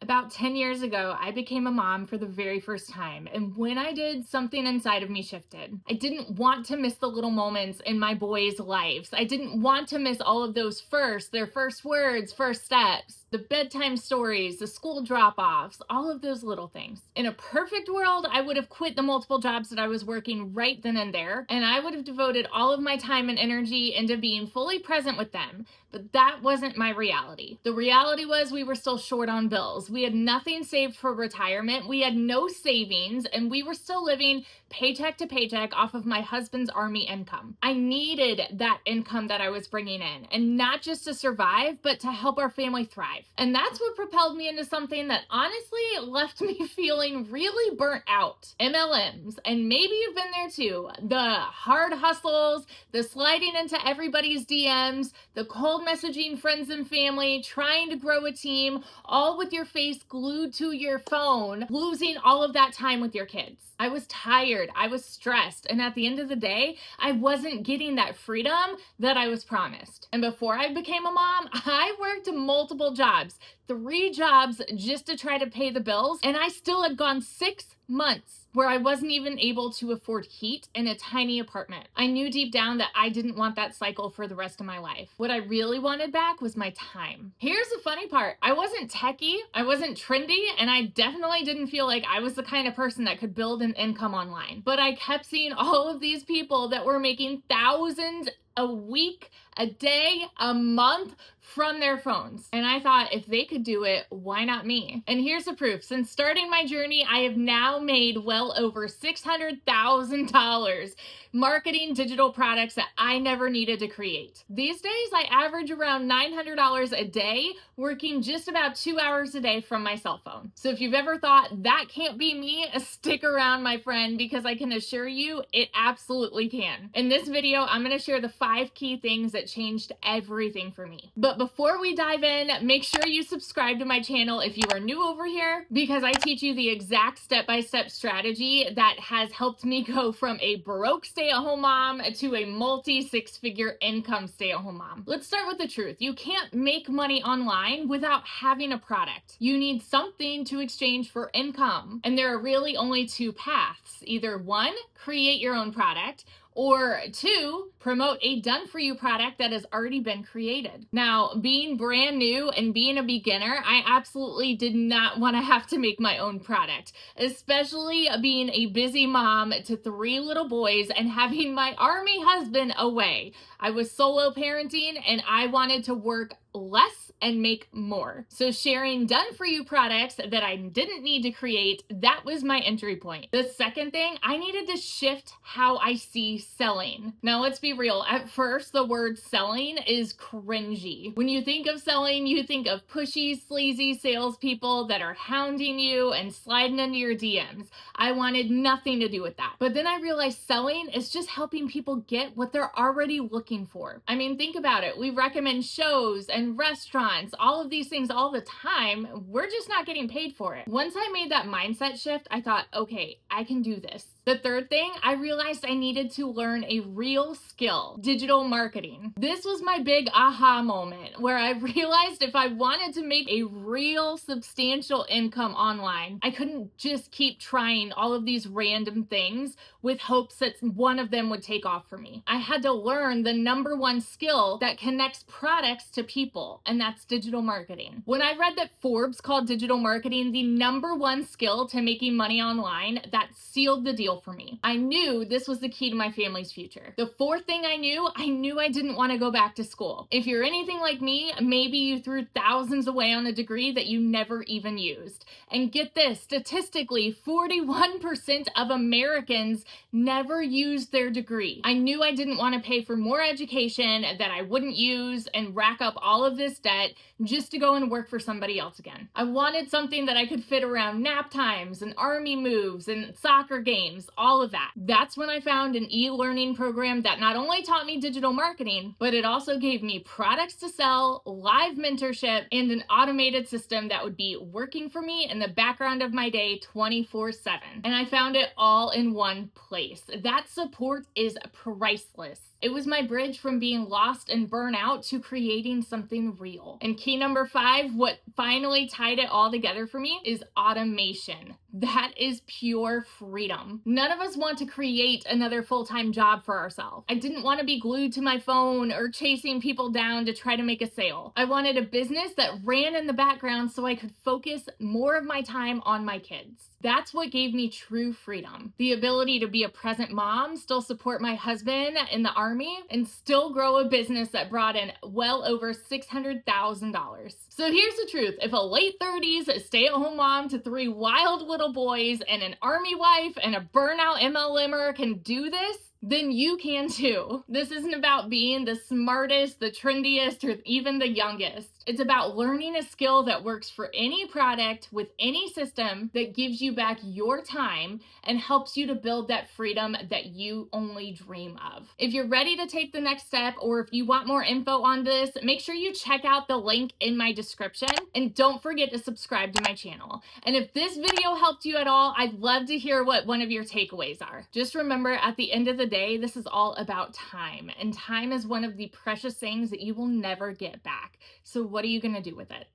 About 10 years ago, I became a mom for the very first time. And when I did, something inside of me shifted. I didn't want to miss the little moments in my boys' lives. I didn't want to miss all of those first, their first words, first steps, the bedtime stories, the school drop offs, all of those little things. In a perfect world, I would have quit the multiple jobs that I was working right then and there, and I would have devoted all of my time and energy into being fully present with them. But that wasn't my reality. The reality was we were still short on bills. We had nothing saved for retirement. We had no savings, and we were still living paycheck to paycheck off of my husband's Army income. I needed that income that I was bringing in, and not just to survive, but to help our family thrive. And that's what propelled me into something that honestly left me feeling really burnt out. MLMs, and maybe you've been there too. The hard hustles, the sliding into everybody's DMs, the cold messaging friends and family, trying to grow a team, all with your face glued to your phone, losing all of that time with your kids. I was tired, I was stressed, and at the end of the day, I wasn't getting that freedom that I was promised. And before I became a mom, I worked multiple jobs, 3 jobs just to try to pay the bills, and I still had gone 6 months where I wasn't even able to afford heat in a tiny apartment. I knew deep down that I didn't want that cycle for the rest of my life. What I really wanted back was my time. Here's the funny part. I wasn't techie, I wasn't trendy, and I definitely didn't feel like I was the kind of person that could build an income online. But I kept seeing all of these people that were making thousands a week, a day, a month from their phones. And I thought, if they could do it, why not me? And here's the proof. Since starting my journey, I have now made well over $600,000 marketing digital products that I never needed to create. These days, I average around $900 a day, working just about 2 hours a day from my cell phone. So if you've ever thought that can't be me, stick around, my friend, because I can assure you it absolutely can. In this video, I'm going to share the 5 key things that changed everything for me. But before we dive in, make sure you subscribe to my channel if you are new over here, because I teach you the exact step-by-step strategy that has helped me go from a broke stay-at-home mom to a multi-6-figure income stay-at-home mom. Let's start with the truth. You can't make money online without having a product. You need something to exchange for income. And there are really only 2 paths. Either 1, create your own product, or 2, promote a done-for-you product that has already been created. Now, being brand new and being a beginner, I absolutely did not want to have to make my own product, especially being a busy mom to 3 little boys and having my Army husband away. I was solo parenting and I wanted to work less and make more. So sharing done-for-you products that I didn't need to create, that was my entry point. The second thing, I needed to shift how I see selling. Now let's be real. At first, the word selling is cringy. When you think of selling, you think of pushy, sleazy salespeople that are hounding you and sliding into your DMs. I wanted nothing to do with that. But then I realized selling is just helping people get what they're already looking for. I mean, think about it. We recommend shows and restaurants, all of these things all the time. We're just not getting paid for it. Once I made that mindset shift, I thought, okay, I can do this. The third thing, I realized I needed to learn a real skill, digital marketing. This was my big aha moment where I realized if I wanted to make a real substantial income online, I couldn't just keep trying all of these random things with hopes that one of them would take off for me. I had to learn the number 1 skill that connects products to people, and that's digital marketing. When I read that Forbes called digital marketing the number 1 skill to making money online, that sealed the deal for me. I knew this was the key to my family's future. The fourth thing I knew I didn't want to go back to school. If you're anything like me, maybe you threw thousands away on a degree that you never even used. And get this, statistically, 41% of Americans never used their degree. I knew I didn't want to pay for more education that I wouldn't use and rack up all of this debt just to go and work for somebody else again. I wanted something that I could fit around nap times and Army moves and soccer games. videos, all of that. That's when I found an e-learning program that not only taught me digital marketing, but it also gave me products to sell, live mentorship, and an automated system that would be working for me in the background of my day 24/7. And I found it all in one place. That support is priceless. It was my bridge from being lost and burnout to creating something real. And key number 5, what finally tied it all together for me, is automation. That is pure freedom. None of us want to create another full-time job for ourselves. I didn't want to be glued to my phone or chasing people down to try to make a sale. I wanted a business that ran in the background so I could focus more of my time on my kids. That's what gave me true freedom. The ability to be a present mom, still support my husband in the Army, and still grow a business that brought in well over $600,000. So here's the truth. If a late 30s stay-at-home mom to 3 wild little boys and an Army wife and a burnout MLMer can do this, then you can too. This isn't about being the smartest, the trendiest, or even the youngest. It's about learning a skill that works for any product with any system that gives you back your time and helps you to build that freedom that you only dream of. If you're ready to take the next step, or if you want more info on this, make sure you check out the link in my description, and don't forget to subscribe to my channel. And if this video helped you at all, I'd love to hear what one of your takeaways are. Just remember, at the end of the day, this is all about time, and time is one of the precious things that you will never get back. So what are you going to do with it?